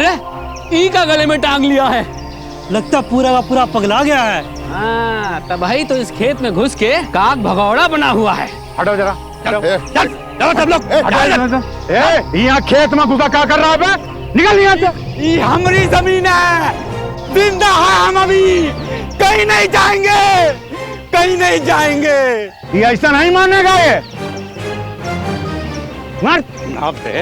अरे ई का गले में टांग लिया है, लगता पूरा का पूरा पगला गया है। हाँ, तब भाई तो इस खेत में घुस के काग भगौड़ा बना हुआ है। हटो जरा, चल चलो सब लोग यहाँ खेत में घुसा क्या कर रहा है? निकल यहाँ से। ये हमारी जमीन है, जिंदा है हम, अभी कहीं नहीं जाएंगे, कहीं नहीं जाएंगे। ये ऐसा नहीं मानेगा, ये मार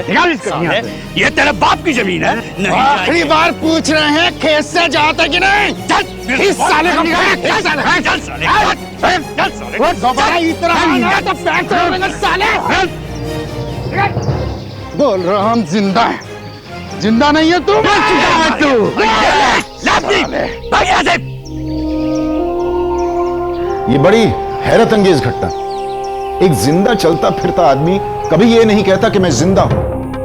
निकाल इसको यहाँ से। ये तेरे बाप की जमीन है। नहीं आखिरी बार पूछ रहे हैं खेत से जाता कि नहीं? चल इस साले को निकाल। चल साले दोबारा इतना आना तो पैर तोड़ेंगे साले। बोल रहा हम जिंदा है, जिंदा नहीं है तू। ये बड़ी हैरत अंगेज घटना। एक जिंदा चलता फिरता आदमी कभी ये नहीं कहता कि मैं जिंदा हूं,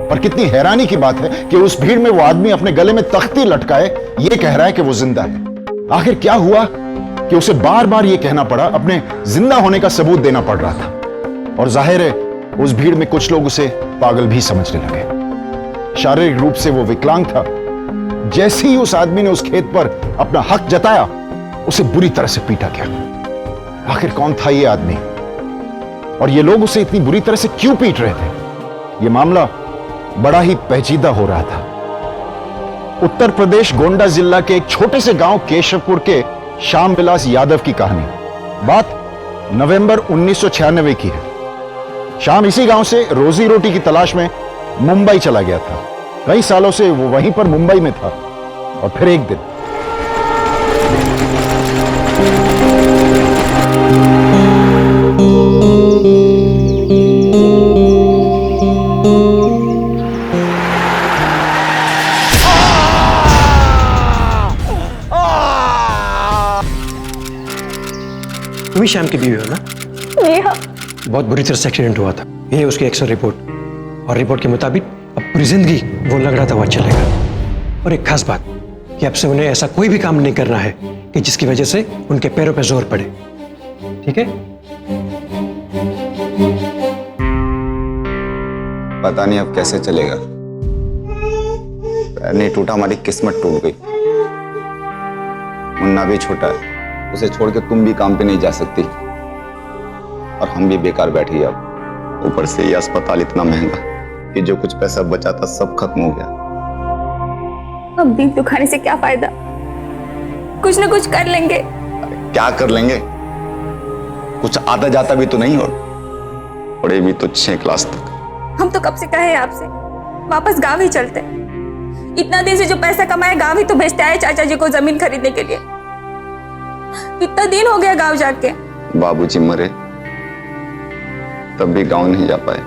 और कितनी हैरानी की बात है कि उस भीड़ में वो आदमी अपने गले में तख्ती लटकाए ये कह रहा है कि वो जिंदा है। आखिर क्या हुआ कि उसे बार बार ये कहना पड़ा, अपने जिंदा होने का सबूत देना पड़ रहा था। और जाहिर है उस भीड़ में कुछ लोग उसे पागल भी समझने लगे। शारीरिक रूप से वो विकलांग था। जैसे ही उस आदमी ने उस खेत पर अपना हक जताया, उसे बुरी तरह से पीटा गया। आखिर कौन था ये आदमी, और ये लोग उसे इतनी बुरी तरह से क्यों पीट रहे थे? ये मामला बड़ा ही पेचीदा हो रहा था। उत्तर प्रदेश गोंडा जिला के एक छोटे से गांव केशवपुर के श्याम विलास यादव की कहानी। बात नवंबर 1996 की है। श्याम इसी गांव से रोजी रोटी की तलाश में मुंबई चला गया था। कई सालों से वो वहीं पर मुंबई में था, और फिर एक दिन तुम ही श्याम की बीवी हो ना? नेहा। बहुत बुरी तरह से एक्सीडेंट हुआ था। ये है उसकी एक्सरे रिपोर्ट, और रिपोर्ट के मुताबिक अब पूरी जिंदगी वो लग रहा था वह चलेगा। और एक खास बात कि अब से उन्हें ऐसा कोई भी काम नहीं करना है कि जिसकी वजह से उनके पैरों पे जोर पड़े। ठीक है? पता नहीं अब कैसे चलेगा। पैर नहीं टूटा, हमारी किस्मत टूट गई। मुन्ना भी छोटा है, उसे छोड़ के तुम भी काम पे नहीं जा सकती, और हम भी बेकार बैठे अब। ऊपर से ये अस्पताल इतना महंगा कि जो कुछ पैसा बचा था सब खत्म हो गया। अब दीप दुखाने से क्या फायदा? कुछ ना कुछ कर लेंगे। क्या कर लेंगे? कुछ आता जाता भी तो नहीं, और पढ़े भी तो 6 क्लास तक। हम तो कब से कहे आपसे वापस गांव ही चलते। इतना दिन से जो पैसा कमाए गांव ही तो भेजते आए चाचा जी को जमीन खरीदने के लिए। कितना दिन हो गया गांव जाके। बाबूजी मरे तब भी गांव नहीं जा पाए,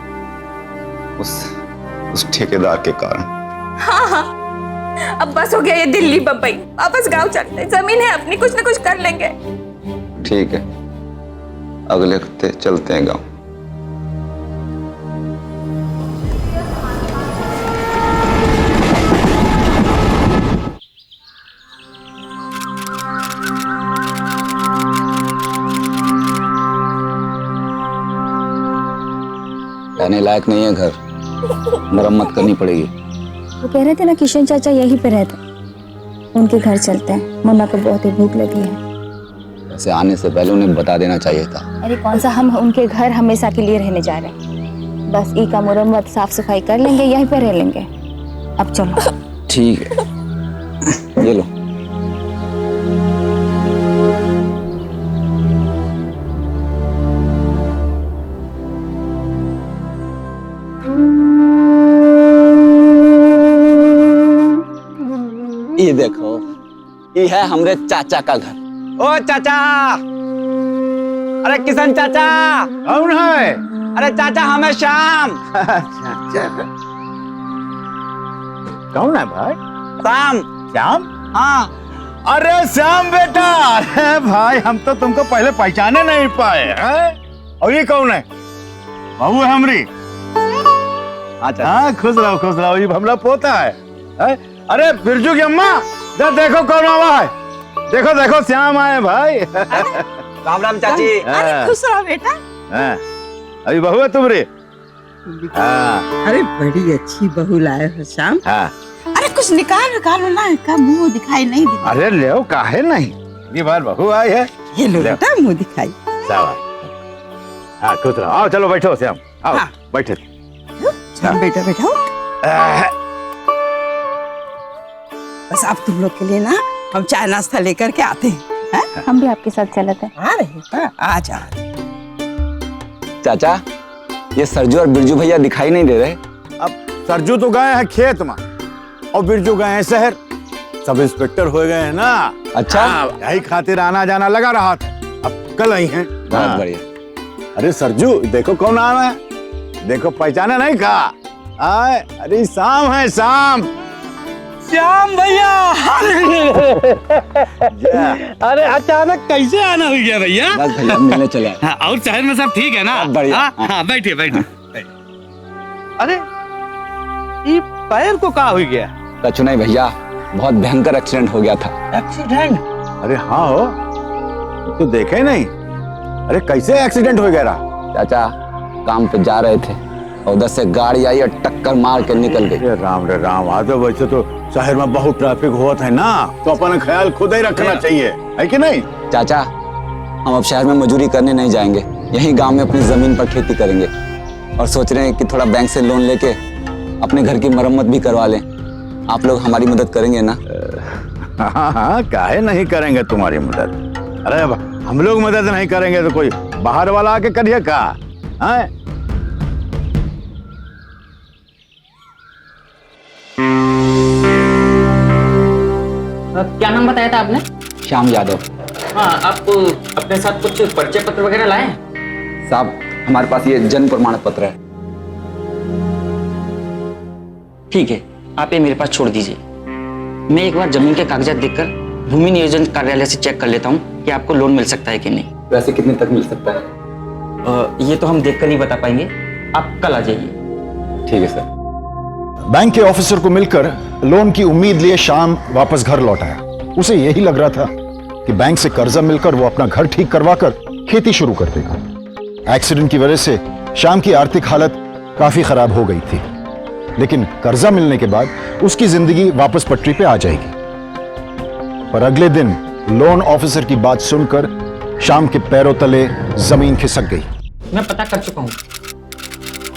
उस ठेकेदार के कारण। हाँ, अब बस हो गया ये दिल्ली बम्बई, वापस गांव चलते। जमीन है अपनी, कुछ ना कुछ कर लेंगे। ठीक है, अगले हफ्ते चलते हैं गांव। रहने लायक नहीं है घर, मरम्मत करनी पड़ेगी। वो कह रहे थे ना किशन चाचा यहीं पे रहते, उनके घर चलते हैं। मुन्ना को बहुत ही भूख लगी है। ऐसे आने से पहले उन्हें बता देना चाहिए था। अरे कौन सा हम उनके घर हमेशा के लिए रहने जा रहे हैं। बस ई का मुरम्मत साफ सफाई कर लेंगे, यहीं पे रह लेंगे। अब चलो। ठीक है, ये लो। ये देखो, ये है हमरे चाचा का घर। ओ चाचा, अरे किशन चाचा। कौन है? अरे चाचा हमें श्याम। कौन है भाई? श्याम। श्याम? हाँ। अरे श्याम बेटा, अरे भाई हम तो तुमको पहले पहचाने नहीं पाए हैं। और ये कौन है? बहू है हमरी। हाँ, खुश रहो, ये हमला पोता है। अरे बिरजू की अम्मा, देखो कौन आवा है। देखो श्याम आए भाई। राम राम चाची। अरे खुश रहो बेटा। अभी बहू है तुम्हारी? अरे बड़ी अच्छी बहू लाए हो श्याम। हाँ। अरे कुछ निकालो ना, का मुंह दिखाई नहीं देता। अरे ले काहे नहीं, ये बार बहू आई है। ये लो बेटा मुंह दिखाई। हाँ खुश रहो। आओ चलो बैठो श्याम, आओ हाँ। बैठे। श्याम बेटा बैठो। बस अब तुम लोग के लिए ना हम चाय नाश्ता लेकर के आते हैं। हम भी आपके साथ चलते हैं। आ रहे हैं, आ जा। चाचा, ये सरजू और बिरजू भैया दिखाई नहीं दे रहे। अब सरजू तो गए हैं खेत में और बिरजू गए हैं शहर। सब इंस्पेक्टर हो गए हैं ना। अच्छा। यही खातिर आना जाना लगा रहा था, अब कल आई हैं। बहुत बढ़िया। अरे सरजू देखो कौन आ रहा है, देखो पहचाना नहीं का? अरे शाम है, शाम। श्याम भैया। अरे अचानक कैसे आना हो गया भैया? बस भैया मिलने चले आए। हाँ, और शहर में सब ठीक है ना? बढ़िया। हाँ, बैठिए बैठिए। अरे ये पैर को कहाँ हो गया? कछु नहीं भैया, बहुत भयंकर एक्सीडेंट हो गया था। एक्सीडेंट? अरे हाँ हो, तो देखे नहीं। अरे कैसे एक्सीडेंट हो गया? चाचा काम पे जा रहे थे और उधर से गाड़ी आई और टक्कर मार के निकल गई। रे राम, आज वैसे तो शहर में बहुत ट्रैफिक होता है ना, तो अपन ख्याल खुद ही रखना चाहिए, है कि नहीं? चाचा हम अब शहर में मजदूरी करने नहीं जाएंगे, यहीं गांव में अपनी जमीन पर खेती करेंगे और सोच रहे हैं कि थोड़ा बैंक से लोन लेके अपने घर की मरम्मत भी करवा लें। आप लोग हमारी मदद करेंगे ना? हाँ, काहे नहीं करेंगे तुम्हारी मदद। अरे हम लोग मदद नहीं करेंगे तो कोई बाहर वाला आके करिए का? हाँ? क्या नाम बताया था आपने? श्याम यादव। हाँ, आप अपने साथ कुछ परिचय पत्र वगैरह लाए हैं? साहब हमारे पास ये जन्म प्रमाण पत्र है। ठीक है, आप ये मेरे पास छोड़ दीजिए। मैं एक बार जमीन के कागजात देखकर भूमि नियोजन कार्यालय से चेक कर लेता हूँ कि आपको लोन मिल सकता है कि नहीं। वैसे कितने तक मिल सकता है? ये तो हम देखकर ही बता पाएंगे, आप कल आ जाइए। ठीक है सर। बैंक के ऑफिसर को मिलकर लोन की उम्मीद लिए शाम वापस घर लौट आया। उसे यही लग रहा था कि बैंक से कर्जा मिलकर वो अपना घर ठीक करवाकर खेती शुरू कर देगा। एक्सीडेंट की वजह से शाम की आर्थिक हालत काफी खराब हो गई थी, लेकिन कर्जा मिलने के बाद उसकी जिंदगी वापस पटरी पे आ जाएगी। पर अगले दिन लोन ऑफिसर की बात सुनकर शाम के पैरों तले जमीन खिसक गई। मैं पता कर चुका हूँ,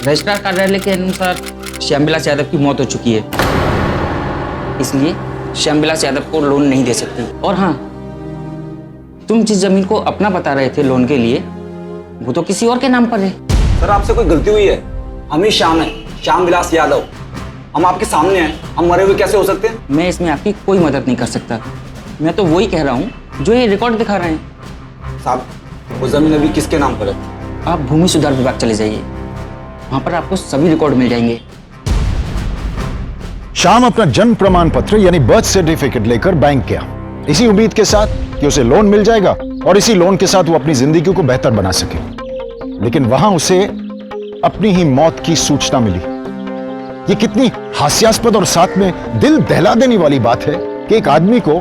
रजिस्ट्रार कार्यालय के अनुसार श्यामविलास यादव की मौत हो चुकी है, इसलिए श्यामविलास यादव को लोन नहीं दे सकती। और हाँ, तुम जिस जमीन को अपना बता रहे थे लोन के लिए, वो तो किसी और के नाम पर है। सर आपसे कोई गलती हुई है, हम ही श्याम है, श्यामविलास यादव। हम आपके सामने हैं, हम मरे हुए कैसे हो सकते हैं? मैं इसमें आपकी कोई मदद नहीं कर सकता। मैं तो वही कह रहा हूँ जो ये रिकॉर्ड दिखा रहे हैं। साहब वो जमीन अभी किसके नाम पर है? आप भूमि सुधार विभाग चले जाइए, वहां पर आपको सभी रिकॉर्ड मिल जाएंगे। शाम अपना जन्म प्रमाण पत्र यानी बर्थ सर्टिफिकेट लेकर बैंक गया, इसी उम्मीद के साथ कि उसे लोन मिल जाएगा और इसी लोन के साथ वो अपनी जिंदगी को बेहतर बना सके। लेकिन वहां उसे अपनी ही मौत की सूचना मिली। ये कितनी हास्यास्पद और साथ में दिल दहला देने वाली बात है कि एक आदमी को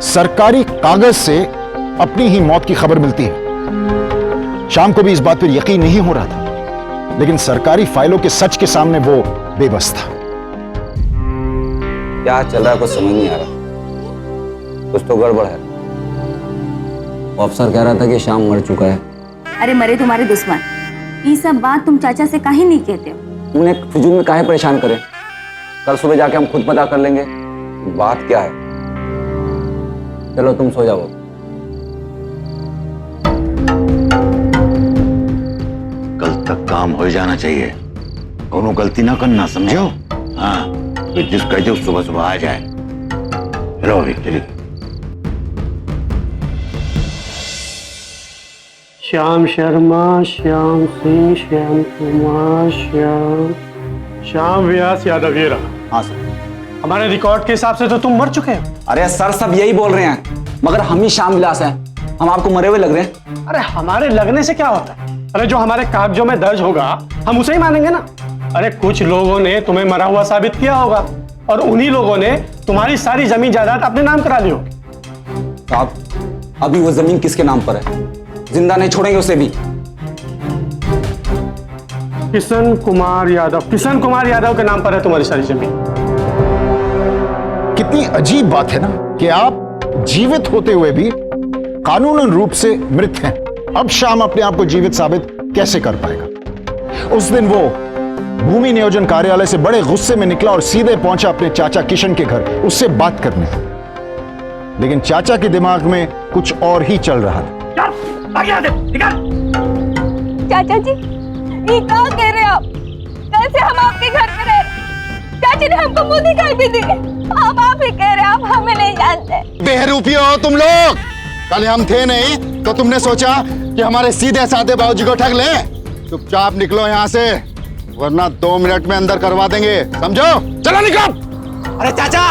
सरकारी कागज से अपनी ही मौत की खबर मिलती है। शाम को भी इस बात पर यकीन नहीं हो रहा था, लेकिन सरकारी फाइलों के सच के सामने वो बेबस था। क्या चल रहा है कुछ समझ नहीं आ रहा, कुछ तो गड़बड़ है। अफसर कह रहा था कि शाम मर चुका है। अरे मरे तुम्हारे दुश्मन, ये सब बात तुम चाचा से काहे नहीं कहते हो? उन्हें फिजूल में काहे परेशान करें, कल सुबह जाके हम खुद पता कर लेंगे बात क्या है। चलो तुम सो जाओ। कल तक काम हो जाना चाहिए, कोनो गलती ना करना, समझो? हाँ, जिस कहे सुबह सुबह आ जाए। चलो अभी चलिए। श्याम शर्मा, श्याम सिंह, श्याम कुमार, श्याम व्यास यादव। ये रहा। हाँ सर। हमारे रिकॉर्ड के हिसाब से तो तुम मर चुके हो। अरे सर सब यही बोल रहे हैं, मगर हम ही श्यामविलास हैं, हम आपको मरे हुए लग रहे हैं। अरे हमारे लगने से क्या होता है? अरे जो हमारे कागजों में दर्ज होगा हम उसे ही मानेंगे ना। अरे कुछ लोगों ने तुम्हें मरा हुआ साबित किया होगा और उन्हीं लोगों ने तुम्हारी सारी जमीन जायदाद अपने नाम करा ली होगी। साहब अभी वो जमीन किसके नाम पर है? जिंदा नहीं छोड़ेंगे उसे भी। किशन कुमार यादव के नाम पर है तुम्हारी सारी जमीन। अजीब बात है ना कि आप जीवित होते हुए भी कानूनन रूप से मृत हैं। अब श्याम अपने आप को जीवित साबित कैसे कर पाएगा? उस दिन वो भूमि नियोजन कार्यालय से बड़े गुस्से में निकला और सीधे पहुंचा अपने चाचा किशन के घर उससे बात करने। लेकिन चाचा के दिमाग में कुछ और ही चल रहा था। चाचा जी, ये क्या कह रहे हैं आप? कैसे हम आपके घर में रह रहे? चाची ने हमको मुंह दिखाई भी दी। अब आप ही कह रहे हैं आप हमें नहीं जानते। बेहरूपियों हो तुम लोग। कल हम थे नहीं तो तुमने सोचा कि हमारे सीधे साधे बाबूजी को ठग ले। चुपचाप निकलो यहाँ से, वरना 2 मिनट में अंदर करवा देंगे, समझो? चलो निकलो। अरे चाचा,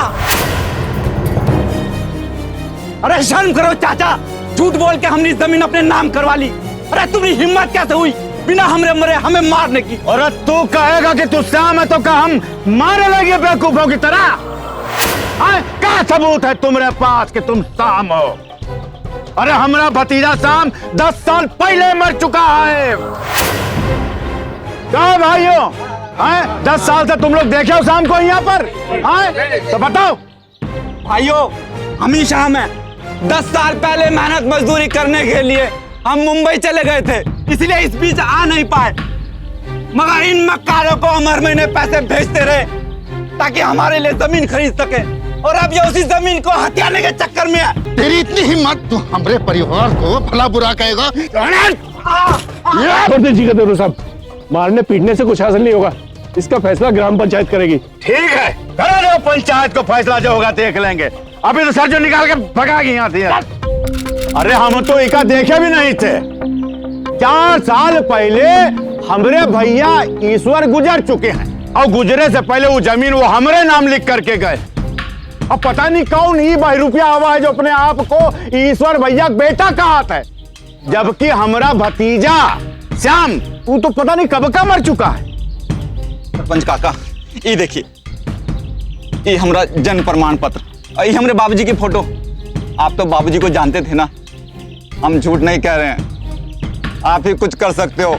अरे शर्म करो चाचा, झूठ बोल के हमने जमीन अपने नाम करवा ली। अरे तुम्हारी हिम्मत कैसे हुई बिना हमरे मरे हमें मारने की? अरे तू कहेगा कि तू श्याम है तो क्या हम मारे लगे बेवकूफों की तरह? क्या सबूत है तुम्हारे पास कि तुम श्याम हो? अरे हमारा भतीजा श्याम 10 साल पहले मर चुका है। क्या भाइयों, 10 साल से तुम लोग देखे हो श्याम को यहाँ पर? तो बताओ भाइयों, हम ही श्याम है। 10 साल पहले मेहनत मजदूरी करने के लिए हम मुंबई चले गए थे, इसलिए इस बीच आ नहीं पाए। मगर इन मक्कारों को हम हर महीने पैसे भेजते रहे ताकि हमारे लिए जमीन खरीद सके, और अब ये उसी जमीन को हथियाने के चक्कर में है। तेरी इतनी हिम्मत, तू हमारे परिवार को भला बुरा कहेगा? साहब, मारने पीटने से कुछ हासिल नहीं होगा, इसका फैसला ग्राम पंचायत करेगी। ठीक है, करा दो पंचायत को फैसला, जो होगा देख लेंगे। अभी तो सर जो निकाल के भगा गई यहाँ से। अरे हम तो इका देखे भी नहीं थे। 4 साल पहले हमारे भैया ईश्वर गुजर चुके हैं, और गुजरे से पहले वो जमीन वो हमारे नाम लिख करके गए। अब पता नहीं कौन ही बहरूपिया हुआ है जो अपने आप को ईश्वर भैया बेटा कहा है, जबकि हमारा भतीजा श्याम वो तो पता नहीं कब का मर चुका है। सरपंच काका, ये देखिए, ये हमारा जन्म प्रमाण पत्र, ये हमारे बाबूजी की फोटो। आप तो बाबूजी को जानते थे ना, हम झूठ नहीं कह रहे हैं। आप ही कुछ कर सकते हो,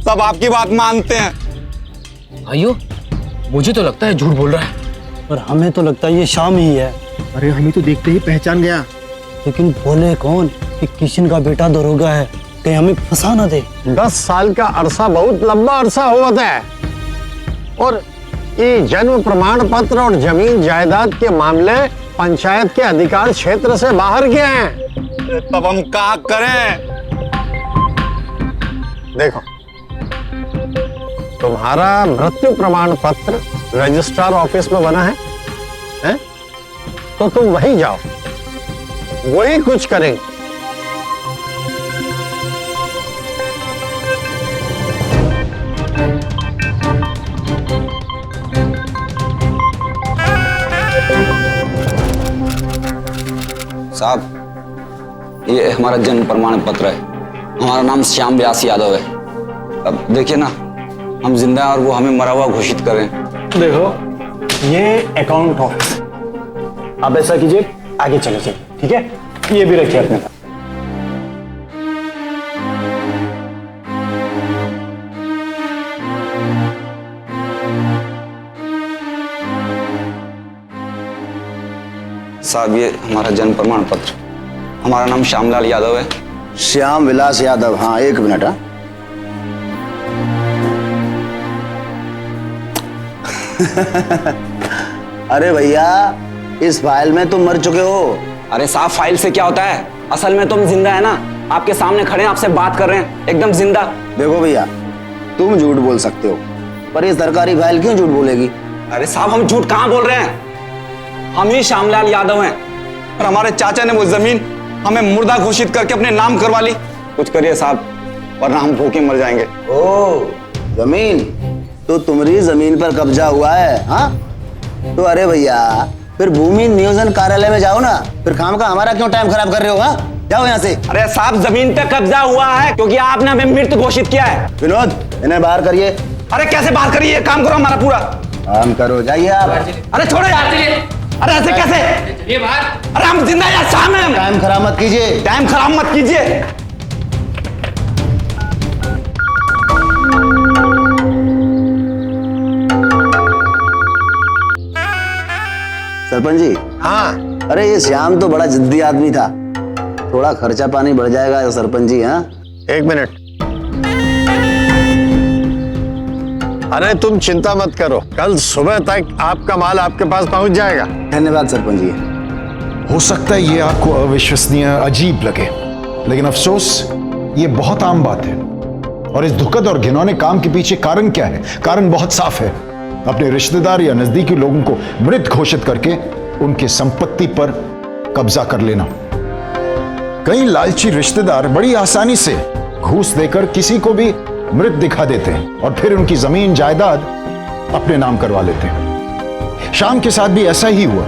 सब आपकी बात मानते हैं। भाइयों, मुझे तो लगता है झूठ बोल रहा है। और हमें तो लगता है ये श्याम ही है। अरे हमें तो देखते ही पहचान गया। लेकिन बोले कौन कि किशन का बेटा दरोगा है, कहीं हमें फंसा ना दे। 10 साल का अरसा बहुत लंबा अरसा होता है, और ये जन्म प्रमाण पत्र और जमीन जायदाद के मामले पंचायत के अधिकार क्षेत्र से बाहर के हैं। तब हम क्या करें? देखो, तुम्हारा मृत्यु प्रमाण पत्र रजिस्ट्रार ऑफिस में बना है? तो तुम वहीं जाओ, वही कुछ करेंगे। साहब, ये हमारा जन्म प्रमाण पत्र है। हमारा नाम श्याम विलास यादव है। अब देखिए ना, हम जिंदा हैं और वो हमें मरा हुआ घोषित कर रहे हैं। देखो, ये अकाउंट ऑफिस, अब ऐसा कीजिए, आगे चले चलिए, ठीक है? ये भी रखिए अपने पास। साहब, ये हमारा जन्म प्रमाण पत्र, हमारा नाम श्यामलाल यादव है। श्याम विलास यादव, हाँ 1 मिनट। अरे भैया, इस फाइल में तुम मर चुके हो। अरे साहब, फाइल से क्या होता है? असल में तुम जिंदा है ना, आपके सामने खड़े हैं, आपसे बात कर रहे हैं, एकदम जिंदा। देखो भैया, तुम झूठ बोल सकते हो, पर ये सरकारी फाइल क्यों झूठ बोलेगी? अरे साहब, हम झूठ कहाँ बोल रहे हैं? हम ही श्यामलाल यादव हैं, और हमारे चाचा ने वो जमीन हमें मुर्दा घोषित करके अपने नाम करवा ली। कुछ करिए साहब, वरना हम भूखे मर जाएंगे। ओ, जमीन तो तुम्हारी जमीन पर कब्जा हुआ है? हाँ, तो अरे भैया, फिर भूमि नियोजन कार्यालय में जाओ ना, फिर काम का हमारा क्यों टाइम खराब कर रहे हो? हाँ, जाओ यहाँ से। अरे साहब, जमीन पे कब्जा हुआ है क्योंकि आपने हमें मृत घोषित किया है। विनोद, इन्हें बाहर करिए। अरे कैसे बाहर करिए? काम करो हमारा पूरा। काम करो, जाइए आप। अरे छोड़ो यार, अरे ऐसे कैसे? ये बाहर, अरे हम जिंदा या शाम है। टाइम खराब मत कीजिए, टाइम खराब मत कीजिए। सरपंच जी। हाँ। अरे ये श्याम तो बड़ा जिद्दी आदमी था, थोड़ा खर्चा पानी बढ़ जाएगा सरपंच जी। हाँ, 1 मिनट। अरे तुम चिंता मत करो, कल सुबह तक आपका माल आपके पास पहुंच जाएगा। धन्यवाद सरपंच जी। हो सकता है ये आपको अविश्वसनीय, अजीब लगे, लेकिन अफसोस ये बहुत आम बात है। और इस दुखद और घिनौने काम के पीछे कारण क्या है? कारण बहुत साफ है, अपने रिश्तेदार या नजदीकी लोगों को मृत घोषित करके उनकी संपत्ति पर कब्जा कर लेना। कई लालची रिश्तेदार बड़ी आसानी से घूस देकर किसी को भी मृत दिखा देते हैं और फिर उनकी जमीन जायदाद अपने नाम करवा लेते हैं। श्याम के साथ भी ऐसा ही हुआ।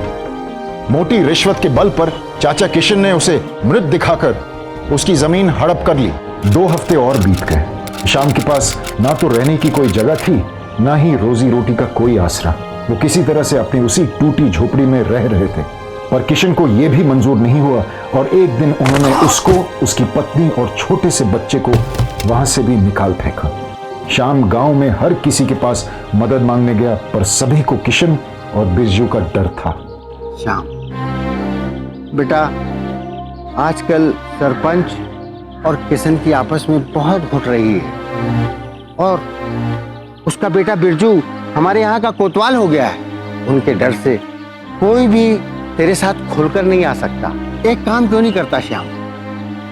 मोटी रिश्वत के बल पर चाचा किशन ने उसे मृत दिखाकर उसकी जमीन हड़प कर ली। 2 हफ्ते और बीत गए। श्याम के पास ना तो रहने की कोई जगह थी, ना ही रोजी रोटी का कोई आसरा। वो किसी तरह से अपनी उसी टूटी झोपड़ी में रह रहे थे, पर किशन को यह भी मंजूर नहीं हुआ और एक दिन उन्होंने उसको, उसकी पत्नी और छोटे से बच्चे को वहां से भी निकाल फेंका। श्याम गांव में हर किसी के पास मदद मांगने गया, पर सभी को किशन और बिरजू का डर था। श्याम बेटा, आजकल सरपंच और किशन की आपस में बहुत घुट रही है और उसका बेटा बिरजू हमारे यहाँ का कोतवाल हो गया है। उनके डर से कोई भी तेरे साथ खुलकर नहीं आ सकता। एक काम क्यों नहीं करता श्याम?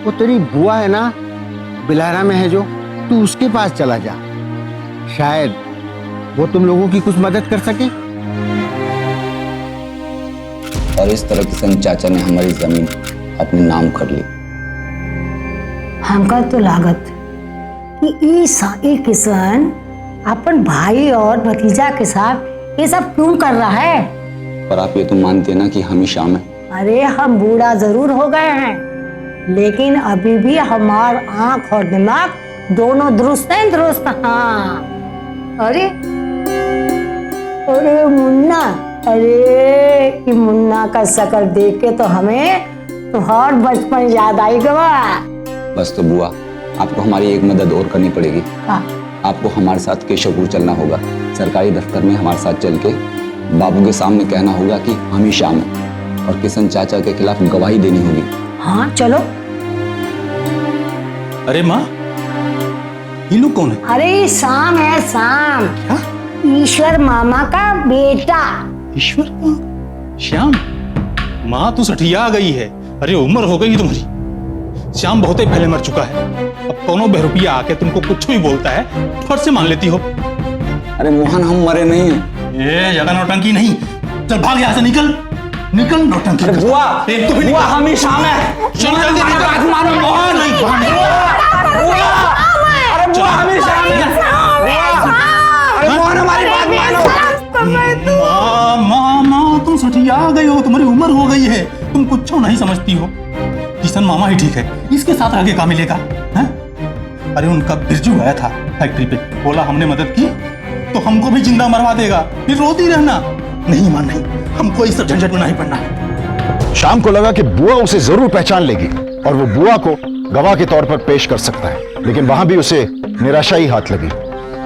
वो तेरी बुआ है ना, बिलारा में है जो, तू उसके पास चला जा, शायद वो तुम लोगों की कुछ मदद कर सके। और इस तरह किशन चाचा ने हमारी जमीन अपने नाम कर ली। हमका तो लागत कि ई किशन अपन भाई और भतीजा के साथ ये सब क्यों कर रहा है? पर आप ये तो मानते हैं ना कि हम ही श्याम है। अरे हम बूढ़ा जरूर हो गए हैं, लेकिन अभी भी हमार आंख और दिमाग दोनों दुरुस्त हैं, दुरुस्त। हाँ। अरे अरे मुन्ना, अरे ये मुन्ना का शक्ल देख के तो हमें तो हर बचपन याद आई गवा। बस तो बुआ, आपको हमारी एक मदद और करनी पड़ेगी। आपको हमारे साथ केशवपुर चलना होगा। सरकारी दफ्तर में हमारे साथ चल के बाबू के सामने कहना होगा कि हम ही श्याम हैं और किशन चाचा के खिलाफ गवाही देनी होगी। हाँ चलो। अरे माँ, ये लोग कौन है? अरे शाम है, शाम। ईश्वर मामा का बेटा। ईश्वर का? श्याम, माँ तो सठिया गई है। अरे उम्र हो गई तुम्हारी। श्याम बहुत ही पहले मर चुका है। अब कौनो बहरूपिया आके तुमको कुछ भी बोलता है, फट से मान लेती हो। अरे मोहन, हम मरे नहीं हैं। ये ज्यादा नौटंकी नहीं। चल भाग यहाँ से, निकल निकल नौटंकी। अरे बुआ, बुआ हम ही श्याम है। चल जल्दी निकल। मानो मोहन। अरे बुआ हम ही श्याम है। अरे मोहन हमारी बात मानो। माँ तुम सठिया गई हो, तुम्हारी उम्र हो गई है, तुम कुछ नहीं समझती हो। किशन मामा ही ठीक है, इसके साथ आगे क्या मिलेगा? है? अरे उनका बिरजू आया था फैक्ट्री पे, बोला हमने मदद की तो हमको भी जिंदा मरवा देगा, फिर रोती रहना। नहीं मां नहीं, हमको इस झंझट में नहीं पड़ना है। शाम को लगा कि बुआ उसे जरूर पहचान लेगी और वो बुआ को गवाह के तौर पर पेश कर सकता है, लेकिन वहां भी उसे निराशा ही हाथ लगी।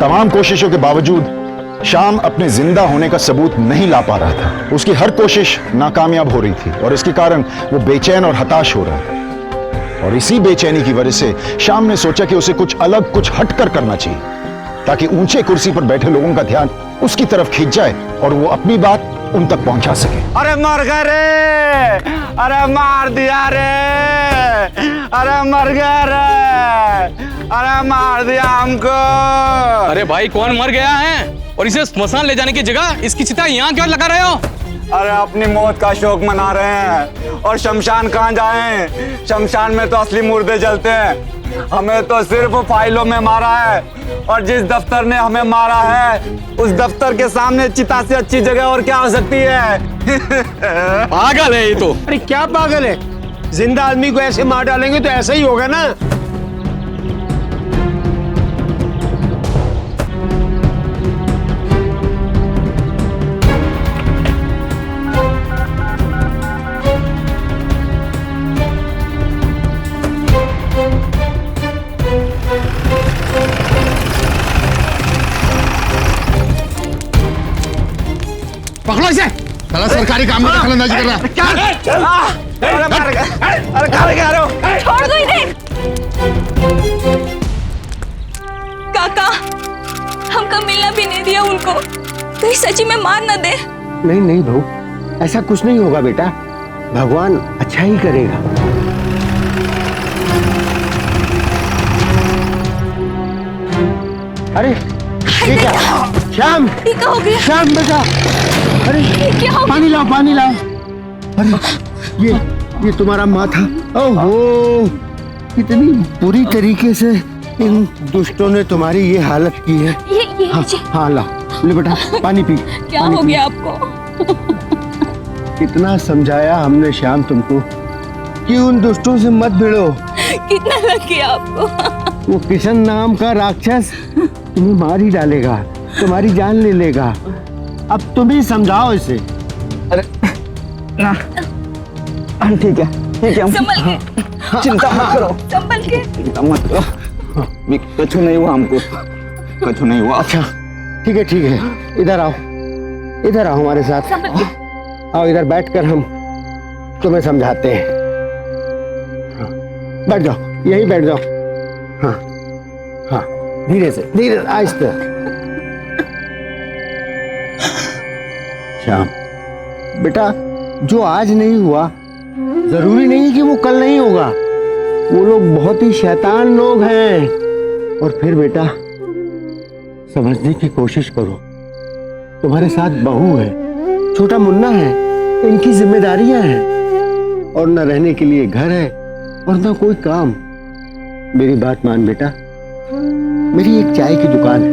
तमाम कोशिशों के बावजूद श्याम अपने जिंदा होने का सबूत नहीं ला पा रहा था। उसकी हर कोशिश नाकामयाब हो रही थी और इसके कारण वो बेचैन और हताश हो रहा था। और इसी बेचैनी की वजह से श्याम ने सोचा कि उसे कुछ अलग, कुछ हटकर करना चाहिए, ताकि ऊंचे कुर्सी पर बैठे लोगों का ध्यान उसकी तरफ खींच जाए और वो अपनी बात उन तक पहुंचा सके। अरे मर गए रे, अरे मार दिया रे, अरे मर गया रे, अरे मार दिया हमको। अरे भाई, कौन मर गया है और इसे स्मशान ले जाने की जगह इसकी चिता यहाँ क्यों लगा रहे हो? अरे अपनी मौत का शोक मना रहे हैं। और शमशान कहाँ जाएं? शमशान में तो असली मुर्दे जलते हैं। हमें तो सिर्फ फाइलों में मारा है, और जिस दफ्तर ने हमें मारा है उस दफ्तर के सामने चिता से अच्छी जगह और क्या हो सकती है? पागल है ये तो। अरे क्या पागल है? जिंदा आदमी को ऐसे मार डालेंगे तो ऐसा ही होगा ना। पकड़ो इसे। साला सरकारी काम में दखलंदाजी कर रहा है। छोड़ दो इन्हें। काका, हमको मिलना भी नहीं दिया उनको, कहीं सच्ची में मार न दे। नहीं नहीं बहू, ऐसा कुछ नहीं होगा बेटा, भगवान अच्छा ही करेगा। अरे ये क्या? श्याम, ये क्या हो गया? श्याम बेटा, अरे क्या हो गया? पानी लाओ, पानी लाओ। अरे ये तुम्हारा माथा। ओहो, कितनी बुरी तरीके से इन दुष्टों ने तुम्हारी ये हालत की है। ये हाँ ला, ले बेटा पानी पी। क्या हो गया आपको? कितना समझाया हमने श्याम तुमको कि उन दुष्टों से मत भिड़ो। कितना लग गया आपको? वो किशन नाम का राक्षस तुम्हें मार ही डालेगा, तुम्हारी जान ले लेगा। अब तुम ही समझाओ इसे। अरे ना, ठीक है संभल के, चिंता मत करो, संभल के। चिंता मत करो, कुछ नहीं हुआ हमको, कुछ नहीं हुआ। अच्छा ठीक है, इधर आओ हमारे साथ। आओ इधर बैठकर हम तुम्हें समझाते हैं। हाँ, बैठ जाओ, यही बैठ जाओ। हाँ हाँ, धीरे से, धीरे आहिस्ते। श्याम बेटा, जो आज नहीं हुआ जरूरी नहीं कि वो कल नहीं होगा। वो लोग बहुत ही शैतान लोग हैं। और फिर बेटा समझने की कोशिश करो, तुम्हारे साथ बहू है, छोटा मुन्ना है, इनकी जिम्मेदारियां हैं, और न रहने के लिए घर है और न कोई काम। मेरी बात मान बेटा, मेरी एक चाय की दुकान है,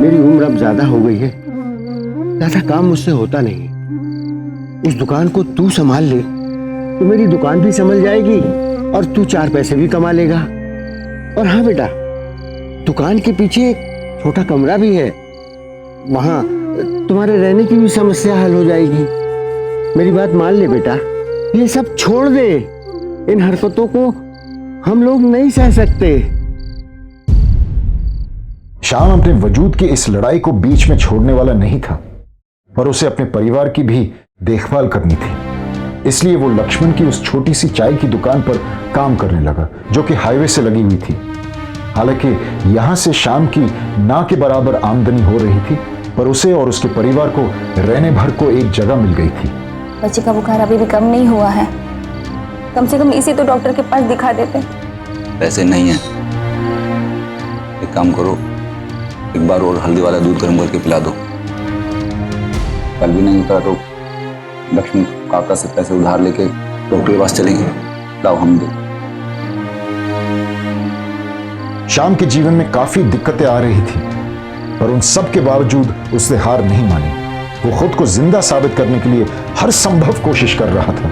मेरी उम्र अब ज्यादा हो गई है, ज्यादा काम मुझसे होता नहीं। उस दुकान को तू संभाल ले तो मेरी दुकान भी संभल जाएगी और तू 4 पैसे भी कमा लेगा। और हाँ बेटा, दुकान के पीछे एक छोटा कमरा भी है, वहां तुम्हारे रहने की भी समस्या हल हो जाएगी। मेरी बात मान ले बेटा, ये सब छोड़ दे, इन हरकतों को हम लोग नहीं सह सकते। श्याम अपने वजूद की इस लड़ाई को बीच में छोड़ने वाला नहीं था, पर उसे अपने परिवार की भी देखभाल करनी थी। इसलिए वो लक्ष्मण की उस छोटी सी चाय की दुकान पर काम करने लगा, जो कि हाईवे से लगी हुई थी। हालांकि यहां से श्याम की ना के बराबर आमदनी हो रही थी, पर उसे और उसके परिवार को रहने भर को एक जगह मिल गई थी। बच्चे का बुखार अभी भी कम नहीं हुआ है, कम से कम इसे तो डॉक्टर के पास दिखा देते। पैसे नहीं है, एक काम करो, एक बार और हल्दी वाला दूध गर्म करके पिला दो। कल भी नहीं होता तो लक्ष्मण काका से पैसे उधार लेके डॉक्टर के पास चलेंगे। लाओ हम दो। श्याम के जीवन में काफी दिक्कतें आ रही थी, पर उन सब के बावजूद उसने हार नहीं मानी। वो खुद को जिंदा साबित करने के लिए हर संभव कोशिश कर रहा था।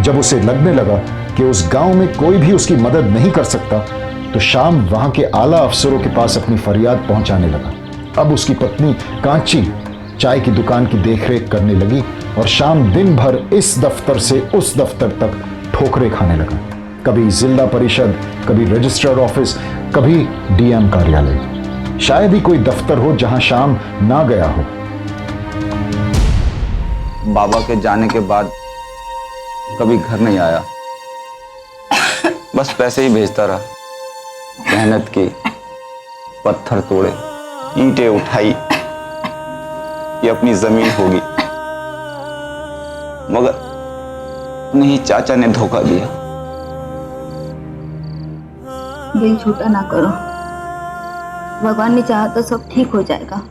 जब उसे लगने लगा कि उस गांव में कोई भी उसकी मदद नहीं कर सकता, तो श्याम वहां के आला अफसरों के पास अपनी फरियाद पहुंचाने लगा। अब उसकी पत्नी कांची चाय की दुकान की देखरेख करने लगी और श्याम दिन भर इस दफ्तर से उस दफ्तर तक ठोकरें खाने लगा। कभी जिला परिषद, कभी रजिस्ट्रार ऑफिस, कभी डीएम कार्यालय। शायद ही कोई दफ्तर हो जहां श्याम ना गया हो। बाबा के जाने के बाद कभी घर नहीं आया, बस पैसे ही भेजता रहा। मेहनत की, पत्थर तोड़े, ईंटें उठाई, ये अपनी जमीन होगी, मगर नहीं, चाचा ने धोखा दिया। दिल छोटा ना करो, भगवान ने चाहा तो सब ठीक हो जाएगा।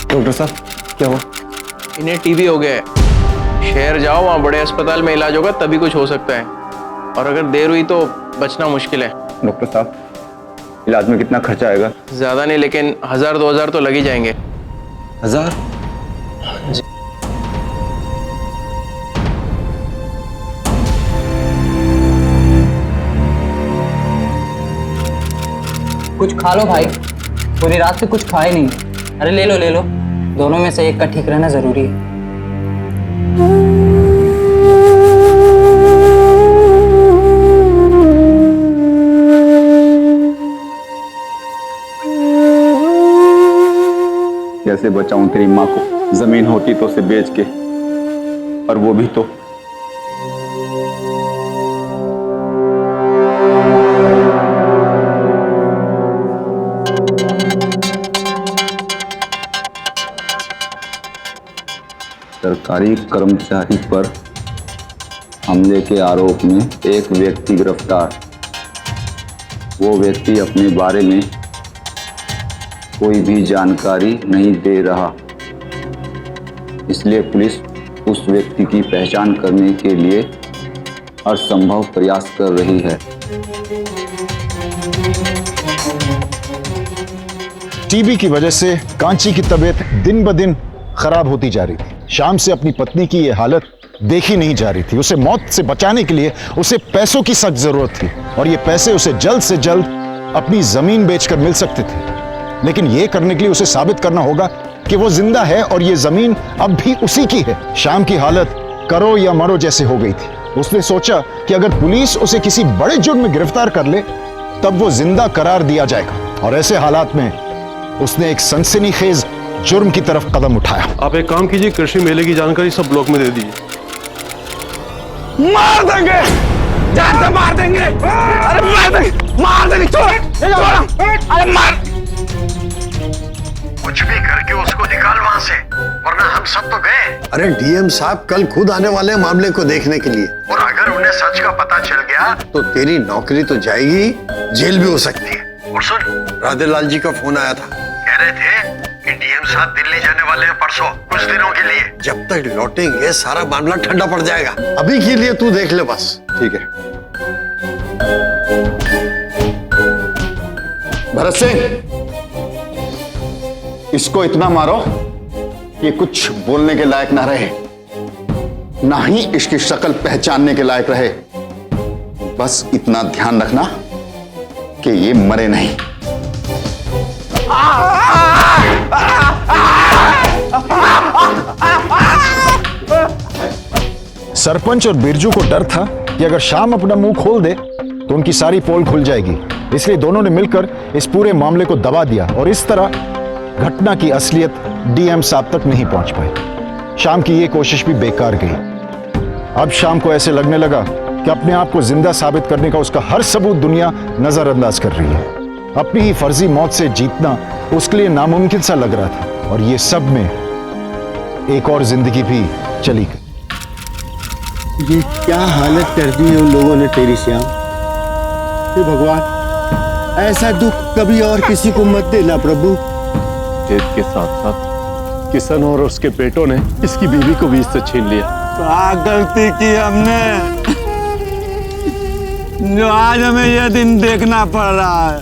डॉक्टर साहब क्या हुआ? इन्हें टीबी हो गया है, शहर जाओ, वहाँ बड़े अस्पताल में इलाज होगा, तभी कुछ हो सकता है, और अगर देर हुई तो बचना मुश्किल है। डॉक्टर साहब, इलाज में कितना खर्चा आएगा? ज्यादा नहीं, लेकिन 1000-2000 तो लग ही जाएंगे। 1000? जी। कुछ खा लो भाई, पूरी रात से कुछ खाए नहीं। अरे ले लो ले लो, दोनों में से एक का ठीक रहना जरूरी है। कैसे बचाऊं तेरी माँ को? जमीन होती तो उसे बेच के, और वो भी तो सरकारी कर्मचारी पर हमले के आरोप में एक व्यक्ति गिरफ्तार। वो व्यक्ति अपने बारे में कोई भी जानकारी नहीं दे रहा, इसलिए पुलिस उस व्यक्ति की पहचान करने के लिए हर संभव प्रयास कर रही है। टीबी की वजह से कांची की तबीयत दिन ब दिन खराब होती जा रही थी। शाम से अपनी पत्नी की ये हालत देखी नहीं जा रही थी। उसे मौत से बचाने के लिए उसे पैसों की सख्त जरूरत थी, और ये पैसे उसे जल्द से जल्द अपनी जमीन बेचकर मिल सकते थे। लेकिन ये करने के लिए उसे साबित करना होगा कि वो जिंदा है और ये जमीन अब भी उसी की है। शाम की हालत करो या मरो जैसे हो गई थी। उसने सोचा कि अगर पुलिस उसे किसी बड़े जुर्म में गिरफ्तार कर ले तब वो जिंदा करार दिया जाएगा, और ऐसे हालात में उसने एक सनसनीखेज जुर्म की तरफ कदम उठाया। आप एक काम कीजिए, कृषि मेले की जानकारी सब ब्लॉक में दे दीजिए। मार देंगे, जान से मार देंगे। अरे मार देंगे, छोड़, अरे मार। कुछ भी करके उसको निकाल वहां से, वरना हम सब तो गए। अरे डीएम साहब कल खुद आने वाले हैं मामले को देखने के लिए, और अगर उन्हें सच का पता चल गया तो तेरी नौकरी तो जाएगी, जेल भी हो सकती है। और सुन, राधे लाल जी का फोन आया था, कह रहे थे कि डीएम साहब दिल्ली जाने वाले हैं परसों कुछ दिनों के लिए। जब तक लौटेंगे सारा मामला ठंडा पड़ जाएगा। अभी के लिए तू देख ले बस। ठीक है। भरत सिंह, इसको इतना मारो कि कुछ बोलने के लायक ना रहे, ना ही इसकी शक्ल पहचानने के लायक रहे। बस इतना ध्यान रखना कि ये मरे नहीं। सरपंच और बिरजू को डर था कि अगर शाम अपना मुंह खोल दे तो उनकी सारी पोल खुल जाएगी, इसलिए दोनों ने मिलकर इस पूरे मामले को दबा दिया, और इस तरह घटना की असलियत डीएम साहब तक नहीं पहुंच पाई। शाम की ये कोशिश भी बेकार गई। अब शाम को ऐसे लगने लगा कि अपने आप को जिंदा साबित करने का उसका हर सबूत दुनिया नजरअंदाज कर रही है। अपनी ही फर्जी मौत से जीतना उसके लिए नामुमकिन सा लग रहा था, और ये सब में एक और जिंदगी भी चली गई। ये क्या हालत कर दी है उन लोगों ने तेरी श्याम। हे भगवान, ऐसा दुख कभी और किसी को मत देना प्रभु। खेत के साथ साथ किशन और उसके बेटों ने इसकी बीवी को भी इससे छीन लिया। क्या गलती की हमने, जो आज हमें यह दिन देखना पड़ रहा है।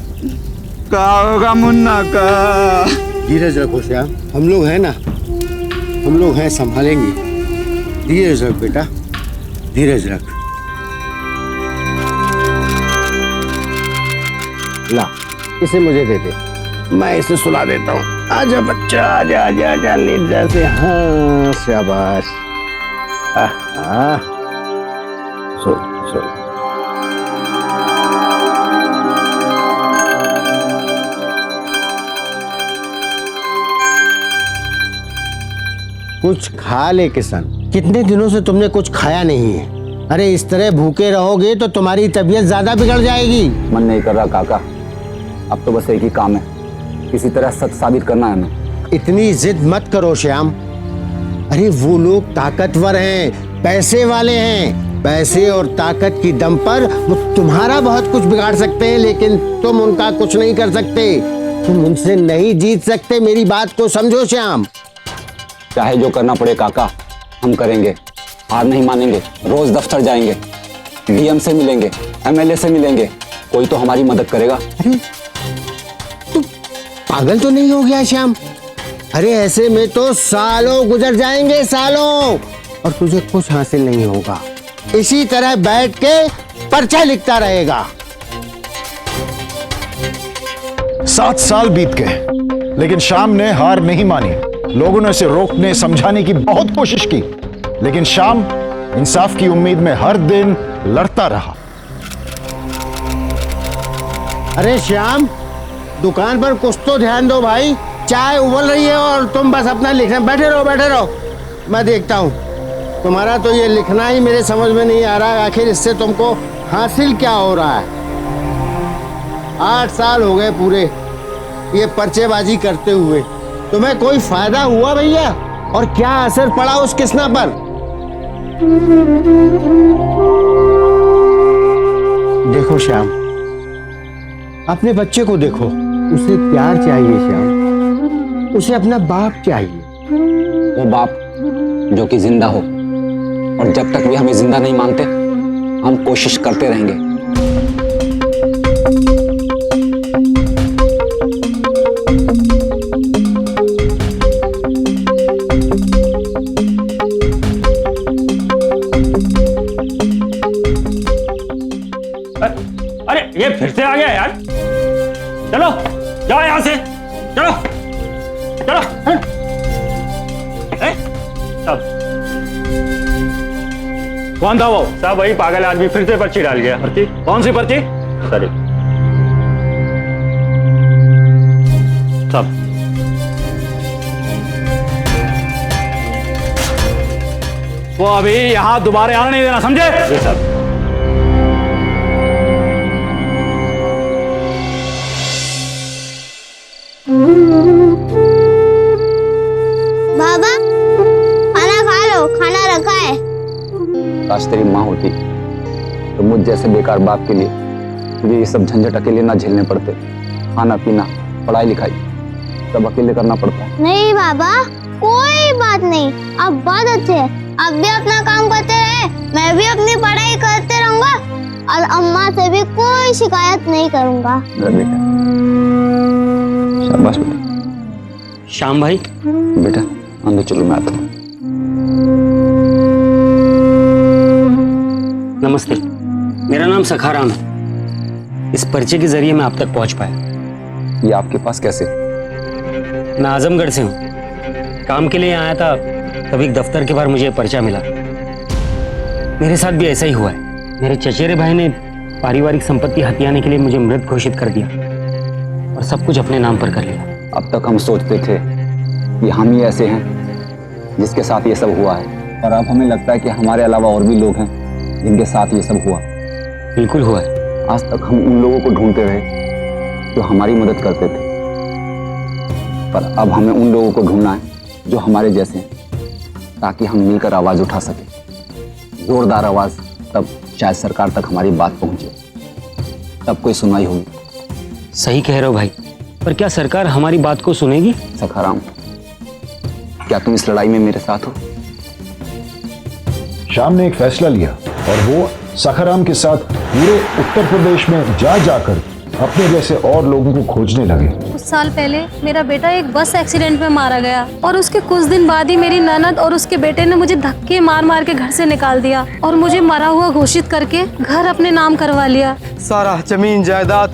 क्या होगा मुन्ना का? धीरज रखो श्याम, हम लोग हैं ना, हम लोग हैं, संभालेंगे। धीरज रख बेटा, धीरज रख। ला, इसे मुझे दे दे, मैं इसे सुला देता हूँ। आजा बच्चा, आजा आजा आजा, लेट जा से। हाँ शाबाश। सो सो। कुछ खा ले किशन, कितने दिनों से तुमने कुछ खाया नहीं है। अरे इस तरह भूखे रहोगे तो तुम्हारी तबीयत ज्यादा बिगड़ जाएगी। मन नहीं कर रहा काका, अब तो बस एक ही काम है, किसी तरह सच साबित करना है हमें। इतनी जिद मत करो श्याम। अरे वो लोग ताकतवर हैं, पैसे वाले हैं, पैसे और ताकत की दम पर वो तुम्हारा बहुत कुछ बिगाड़ सकते हैं, लेकिन तुम उनका कुछ नहीं कर सकते। तुम उनसे नहीं जीत सकते, मेरी बात को समझो श्याम। चाहे जो करना पड़े काका, हम करेंगे, हार नहीं मानेंगे। रोज दफ्तर जाएंगे, डीएम से मिलेंगे, एमएलए से मिलेंगे, कोई तो हमारी मदद करेगा। अरे तू पागल तो नहीं हो गया श्याम? अरे ऐसे में तो सालों गुजर जाएंगे, सालों, और तुझे कुछ हासिल नहीं होगा। इसी तरह बैठ के पर्चा लिखता रहेगा। 7 साल बीत गए, लेकिन शाम ने हार नहीं मानी। लोगों ने उसे रोकने समझाने की बहुत कोशिश की, लेकिन श्याम इंसाफ की उम्मीद में हर दिन लड़ता रहा। अरे श्याम, दुकान पर कुछ तो ध्यान दो भाई, चाय उबल रही है और तुम बस अपना लिखने बैठे रहो। मैं देखता हूँ। तुम्हारा तो ये लिखना ही मेरे समझ में नहीं आ रहा है, आखिर इससे तुमको हासिल क्या हो रहा है। 8 साल हो गए पूरे ये पर्चेबाजी करते हुए, तुम्हें कोई फायदा हुआ भैया? और क्या असर पड़ा उस किस्ना पर? देखो श्याम, अपने बच्चे को देखो, उसे प्यार चाहिए श्याम, उसे अपना बाप चाहिए। वो बाप जो कि जिंदा हो, और जब तक वे हमें जिंदा नहीं मानते हम कोशिश करते रहेंगे। अरे ये फिर से आ गया यार। चलो जाओ यहां से, चलो चलो। सब कौन था वो? साहब वही पागल आदमी फिर से पर्ची डाल गया। पर्ची? कौन सी पर्ची? सॉरी सब। वो अभी यहां दोबारा आने नहीं देना, समझे? जी साहब। बाबा खाना खा लो, खाना रखा है। काश तेरी माँ होती तो मुझ जैसे बेकार बाप के लिए तुझे ये सब झंझट अकेले ना झेलने पड़ते। खाना पीना पढ़ाई लिखाई सब अकेले करना पड़ता है। नहीं बाबा, कोई बात नहीं, आप बहुत अच्छे हैं। आप भी अपना काम करते रहे, मैं भी अपनी पढ़ाई करते रहूंगा और अम्मा से भी कोई शिकायत नहीं करूंगा। बेटा शाबाश बेटा। श्याम भाई बेटा अंदर चलो, मैं आता हूँ। नमस्ते, मेरा नाम सखाराम है। इस पर्चे के जरिए मैं आप तक पहुंच पाया। ये आपके पास कैसे? मैं आजमगढ़ से हूँ, काम के लिए आया था, तभी एक दफ्तर के बाहर मुझे पर्चा मिला। मेरे साथ भी ऐसा ही हुआ है। मेरे चचेरे भाई ने पारिवारिक संपत्ति हथियाने के लिए मुझे मृत घोषित कर दिया और सब कुछ अपने नाम पर कर लिया। अब तक हम सोचते थे कि हम ही ऐसे हैं जिसके साथ ये सब हुआ है, और अब हमें लगता है कि हमारे अलावा और भी लोग हैं जिनके साथ ये सब हुआ। बिल्कुल हुआ है। आज तक हम उन लोगों को ढूंढते रहे जो हमारी मदद करते थे, पर अब हमें उन लोगों को ढूंढना है जो हमारे जैसे हैं, ताकि हम मिलकर आवाज उठा सके। जोरदार आवाज, तब शायद सरकार तक हमारी बात पहुंचे, तब कोई सुनवाई होगी। सही कह रहे हो भाई, पर क्या सरकार हमारी बात को सुनेगी? सखाराम, क्या तुम इस लड़ाई में मेरे साथ हो? श्याम ने एक फैसला लिया और वो सखाराम के साथ पूरे उत्तर प्रदेश में जा जाकर अपने जैसे और लोगों को खोजने लगे। कुछ साल पहले मेरा बेटा एक बस एक्सीडेंट में मारा गया और उसके कुछ दिन बाद ही मेरी ननद और उसके बेटे ने मुझे धक्के मार मार के घर से निकाल दिया और मुझे मरा हुआ घोषित करके घर अपने नाम करवा लिया। सारा जमीन जायदाद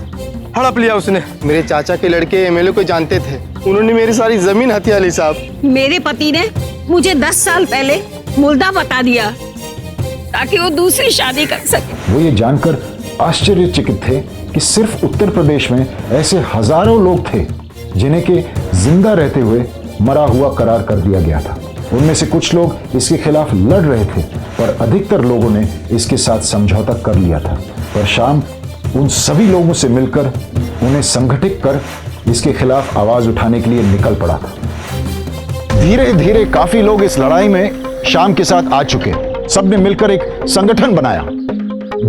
हड़प लिया उसने। मेरे चाचा के लड़के एमएलए को जानते थे, उन्होंने मेरी सारी जमीन हथिया ली साहब। मेरे पति ने मुझे 10 साल पहले मुल्दा बता दिया ताकि वो दूसरी शादी कर सके। वो ये जानकर आश्चर्यचकित थे कि सिर्फ उत्तर प्रदेश में ऐसे हजारों लोग थे जिन्हें के जिंदा रहते हुए मरा हुआ करार कर दिया गया था। उनमें से कुछ लोग इसके खिलाफ लड़ रहे थे, पर अधिकतर लोगों ने इसके साथ समझौता कर लिया था। पर श्याम उन सभी लोगों से मिलकर उन्हें संगठित कर इसके खिलाफ आवाज उठाने के लिए निकल पड़ा था। धीरे धीरे काफी लोग इस लड़ाई में श्याम के साथ आ चुके। सबने मिलकर एक संगठन बनाया,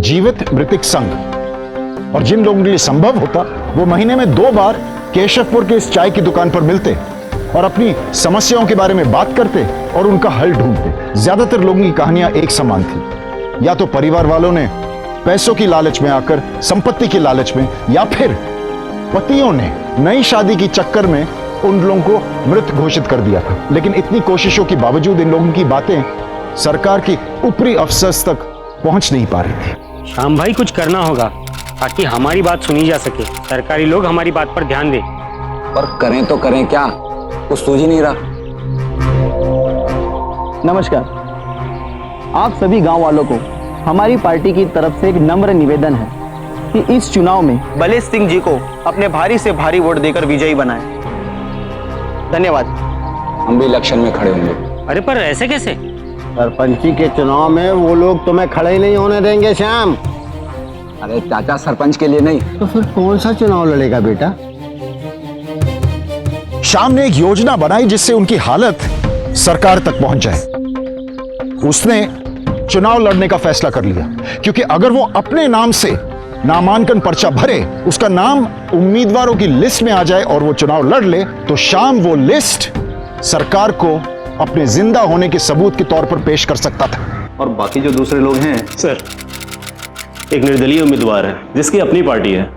जीवित मृतिक संघ। और जिन लोगों के लिए संभव होता वो महीने में 2 बार केशवपुर के इस चाय की दुकान पर मिलते और अपनी समस्याओं के बारे में बात करते और उनका हल ढूंढते। ज्यादातर लोगों की कहानियां एक समान थी, या तो परिवार वालों ने पैसों की लालच में आकर, संपत्ति की लालच में, या फिर पतियों ने नई शादी की चक्कर में उन लोगों को मृत घोषित कर दिया था। लेकिन इतनी कोशिशों के बावजूद इन लोगों की बातें सरकार की ऊपरी अफसर्स तक पहुंच नहीं पा रही थी। श्याम भाई, कुछ करना होगा ताकि हमारी बात सुनी जा सके, सरकारी लोग हमारी बात पर ध्यान दें। पर करें तो करें क्या, कुछ सूझ ही नहीं रहा। नमस्कार। आप सभी गांव वालों को हमारी पार्टी की तरफ से एक नम्र निवेदन है कि इस चुनाव में बलेश सिंह जी को अपने भारी से भारी वोट देकर विजयी बनाएं। धन्यवाद। हम भी इलेक्शन में खड़े होंगे। अरे पर ऐसे कैसे? सरपंची के चुनाव में वो लोग तुम्हें खड़े ही नहीं होने देंगे श्याम। अरे चाचा, सरपंच के लिए नहीं तो फिर कौन सा चुनाव लड़ेगा बेटा? श्याम ने एक योजना बनाई जिससे उनकी हालत सरकार तक पहुंच जाए। उसने चुनाव लड़ने का फैसला कर लिया, क्योंकि अगर वो अपने नाम से नामांकन पर्चा भरे, उसका नाम उम्मीदवारों की लिस्ट में आ जाए और वो चुनाव लड़ ले, तो श्याम वो लिस्ट सरकार को अपने जिंदा होने के सबूत के तौर पर पेश कर सकता था। और बाकी जो दूसरे लोग हैं सर, एक निर्दलीय उम्मीदवार है जिसकी अपनी पार्टी है,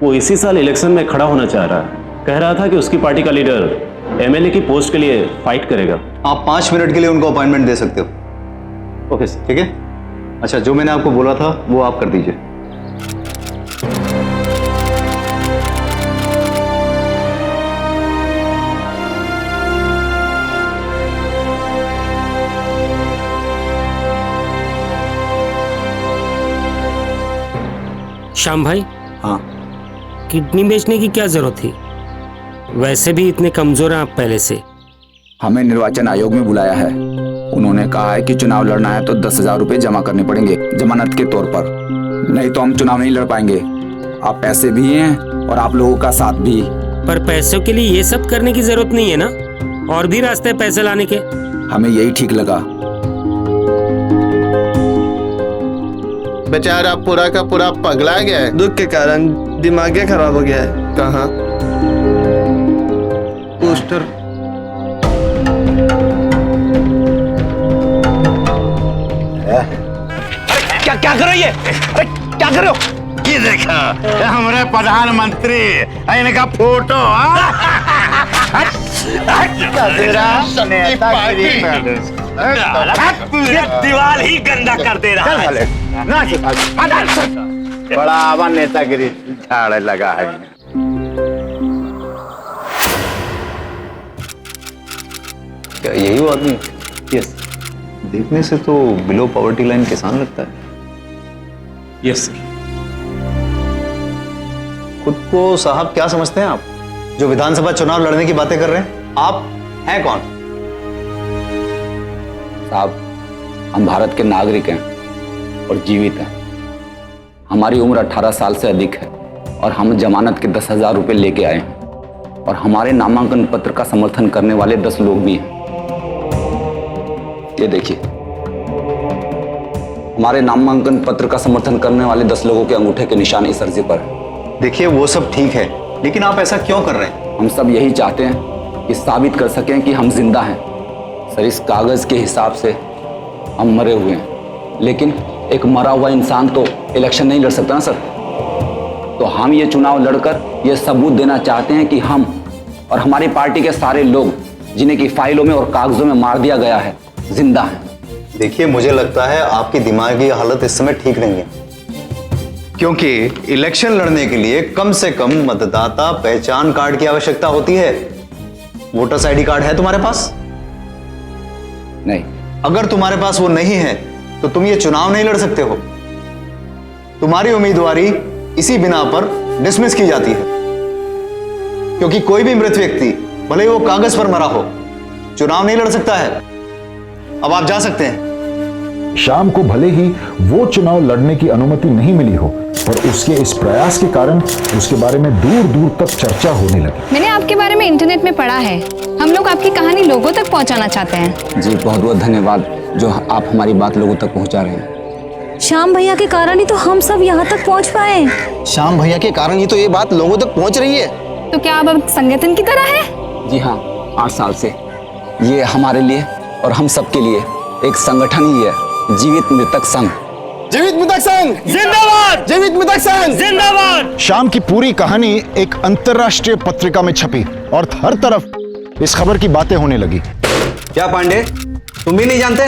वो इसी साल इलेक्शन में खड़ा होना चाह रहा है। कह रहा था कि उसकी पार्टी का लीडर एमएलए की पोस्ट के लिए फाइट करेगा। आप 5 मिनट के लिए उनको अपॉइंटमेंट दे सकते हो। ओके ठीक है। अच्छा, जो मैंने आपको बोला था वो आप कर दीजिए। श्याम भाई, हाँ, किडनी बेचने की क्या जरूरत थी? वैसे भी इतने कमजोर हैं आप पहले से। हमें निर्वाचन आयोग में बुलाया है। उन्होंने कहा है कि चुनाव लड़ना है तो 10,000 रुपए जमा करने पड़ेंगे जमानत के तौर पर, नहीं तो हम चुनाव नहीं लड़ पाएंगे। आप पैसे भी हैं और आप लोगों का साथ भी। पर पैसों के लिए ये सब करने की जरूरत नहीं है ना, और भी रास्ते पैसे लाने के। हमें यही ठीक लगा। बेचारा पूरा का पूरा पगला गया है, दुख के कारण दिमाग खराब हो गया है। कहाँ पोस्टर? क्या कर रही है? अरे क्या कर रहे हो? ये देखा, हमारे प्रधानमंत्री इनका फोटो। दीवार ही गंदा कर दे रहा है। बड़ा नेतागिरी झाड़ लगा है। क्या यही वो आदमी? यस, देखने से तो बिलो पॉवर्टी लाइन किसान लगता है। Yes sir. खुद को साहब क्या समझते हैं आप, जो विधानसभा चुनाव लड़ने की बातें कर रहे हैं? आप हैं कौन? साहब, हम भारत के नागरिक हैं और जीवित हैं। हमारी उम्र 18 साल से अधिक है और हम जमानत के 10,000 रुपए लेके आए हैं, और हमारे नामांकन पत्र का समर्थन करने वाले 10 लोग भी हैं। ये देखिए, हमारे नामांकन पत्र का समर्थन करने वाले 10 लोगों के अंगूठे के निशान इस अर्जी पर है। देखिए, वो सब ठीक है, लेकिन आप ऐसा क्यों कर रहे हैं? हम सब यही चाहते हैं कि साबित कर सकें कि हम जिंदा हैं। सर, इस कागज के हिसाब से हम मरे हुए हैं, लेकिन एक मरा हुआ इंसान तो इलेक्शन नहीं लड़ सकता ना सर। तो हम ये चुनाव लड़कर ये सबूत देना चाहते हैं कि हम और हमारी पार्टी के सारे लोग, जिन्हें की फाइलों में और कागजों में मार दिया गया है, जिंदा हैं। देखिए, मुझे लगता है आपकी दिमागी हालत इस समय ठीक नहीं है, क्योंकि इलेक्शन लड़ने के लिए कम से कम मतदाता पहचान कार्ड की आवश्यकता होती है। वोटर्स आईडी कार्ड है तुम्हारे पास? नहीं। अगर तुम्हारे पास वो नहीं है तो तुम ये चुनाव नहीं लड़ सकते हो। तुम्हारी उम्मीदवारी इसी बिना पर डिसमिस की जाती है, क्योंकि कोई भी मृत व्यक्ति, भले ही वो कागज पर मरा हो, चुनाव नहीं लड़ सकता है। अब आप जा सकते हैं। श्याम को भले ही वो चुनाव लड़ने की अनुमति नहीं मिली हो, पर उसके इस प्रयास के कारण उसके बारे में दूर दूर तक चर्चा होने लगी। मैंने आपके बारे में इंटरनेट में पढ़ा है। हम लोग आपकी कहानी लोगों तक पहुंचाना चाहते हैं। जी, बहुत बहुत धन्यवाद जो आप हमारी बात लोगों तक पहुंचा रहे हैं। श्याम भैया के कारण ही तो हम सब यहाँ तक पहुँच पाए। श्याम भैया के कारण ही तो ये बात लोगों तक पहुँच रही है। तो क्या आप अब संगठन की तरह है? जी हाँ, 8 साल से ये हमारे लिए और हम सबके लिए एक संगठन ही है, जीवित मृतक संघ। जीवित मृतक संघ जिंदाबाद! जीवित मृतक संघ जिंदाबाद! श्याम की पूरी कहानी एक अंतर्राष्ट्रीय पत्रिका में छपी और हर तरफ इस खबर की बातें होने लगी। क्या पांडे, तुम भी नहीं जानते?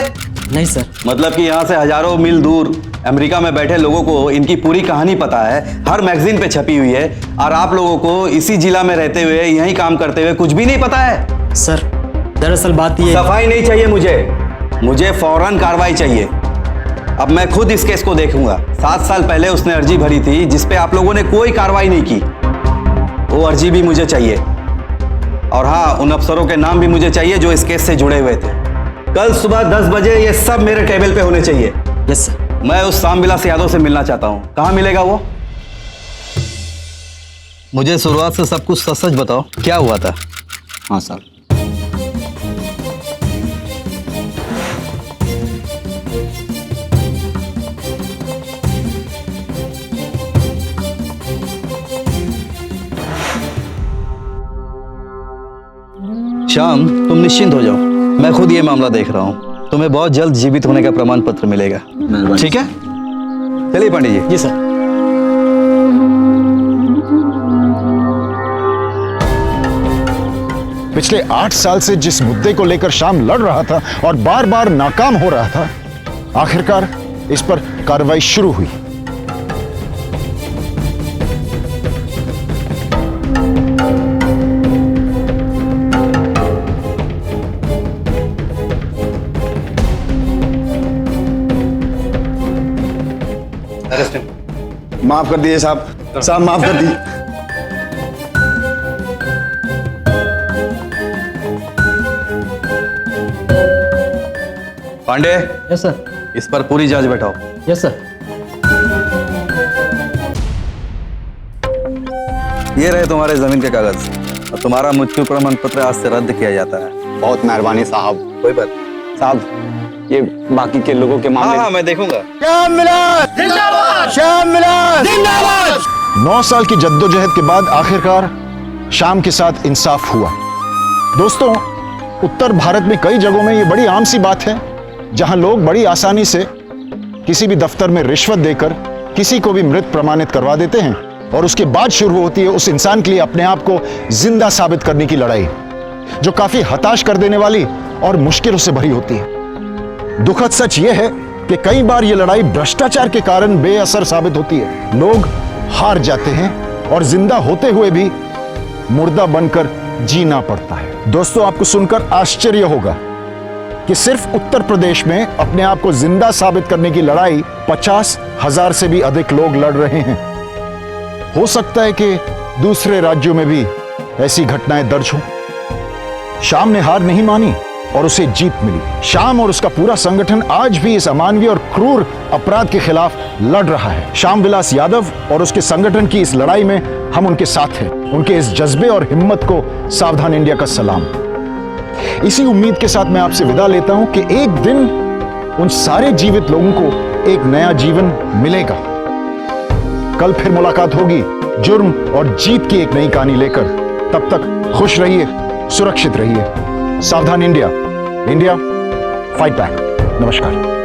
नहीं सर। मतलब कि यहाँ से हजारों मील दूर अमेरिका में बैठे लोगों को इनकी पूरी कहानी पता है, हर मैगजीन पे छपी हुई है, और आप लोगों को इसी जिला में रहते हुए, यहीं काम करते हुए कुछ भी नहीं पता है? सर, दरअसल बात ये। सफाई नहीं चाहिए मुझे। मुझे फौरन कार्रवाई चाहिए। अब मैं खुद इस केस को देखूंगा। 7 साल पहले उसने अर्जी भरी थी जिस पे आप लोगों ने कोई कार्रवाई नहीं की। वो अर्जी भी मुझे चाहिए। और हाँ, उन अफसरों के नाम भी मुझे चाहिए जो इस केस से जुड़े हुए थे। कल सुबह 10 बजे ये सब मेरे टेबल पे होने चाहिए। Yes sir. मैं उस शामविलास यादव से मिलना चाहता हूँ। कहाँ मिलेगा वो? मुझे शुरुआत से सब कुछ सच सच बताओ, क्या हुआ था? हाँ सर। श्याम, तुम निश्चिंत हो जाओ, मैं खुद ये मामला देख रहा हूँ। तुम्हें बहुत जल्द जीवित होने का प्रमाण पत्र मिलेगा। ठीक है? चलिए पंडित जी। जी सर। पिछले 8 साल से जिस मुद्दे को लेकर श्याम लड़ रहा था और बार बार नाकाम हो रहा था, आखिरकार इस पर कार्रवाई शुरू हुई। माफ कर दीजिए साहब, साहब माफ कर दीजिए। पांडे। Yes sir. इस पर पूरी जांच बैठाओ। Yes sir. ये रहे तुम्हारे जमीन के कागज और तुम्हारा मृत्यु प्रमाण पत्र आज से रद्द किया जाता है। बहुत मेहरबानी साहब। कोई बात साहब, ये बाकी के लोगों के मामले। हाँ, मैं देखूंगा। श्यामविलास जिंदाबाद! श्यामविलास जिंदाबाद! 9 साल की जद्दोजहद के बाद आखिरकार श्याम के साथ इंसाफ हुआ। दोस्तों, उत्तर भारत में कई जगहों में ये बड़ी आम सी बात है जहां लोग बड़ी आसानी से किसी भी दफ्तर में रिश्वत देकर किसी को भी मृत प्रमाणित करवा देते हैं और उसके बाद शुरू होती है उस इंसान के लिए अपने आप को जिंदा साबित करने की लड़ाई, जो काफी हताश कर देने वाली और मुश्किलों से भरी होती है। दुखद सच यह है कि कई बार यह लड़ाई भ्रष्टाचार के कारण बेअसर साबित होती है। लोग हार जाते हैं और जिंदा होते हुए भी मुर्दा बनकर जीना पड़ता है। दोस्तों, आपको सुनकर आश्चर्य होगा कि सिर्फ उत्तर प्रदेश में अपने आप को जिंदा साबित करने की लड़ाई 50,000 से भी अधिक लोग लड़ रहे हैं। हो सकता है कि दूसरे राज्यों में भी ऐसी घटनाएं दर्ज हों। श्याम ने हार नहीं मानी और उसे जीत मिली। श्याम और उसका पूरा संगठन आज भी इस अमानवीय और क्रूर अपराध के खिलाफ लड़ रहा है। श्यामविलास यादव और उसके संगठन की इस लड़ाई में हम उनके साथ हैं। उनके इस जज्बे और हिम्मत को सावधान इंडिया का सलाम। इसी उम्मीद के साथ मैं आपसे विदा लेता हूं कि एक दिन उन सारे जीवित लोगों को एक नया जीवन मिलेगा। कल फिर मुलाकात होगी जुर्म और जीत की एक नई कहानी लेकर। तब तक खुश रहिए, सुरक्षित रहिए। सावधान इंडिया, इंडिया फाइट बैक। नमस्कार।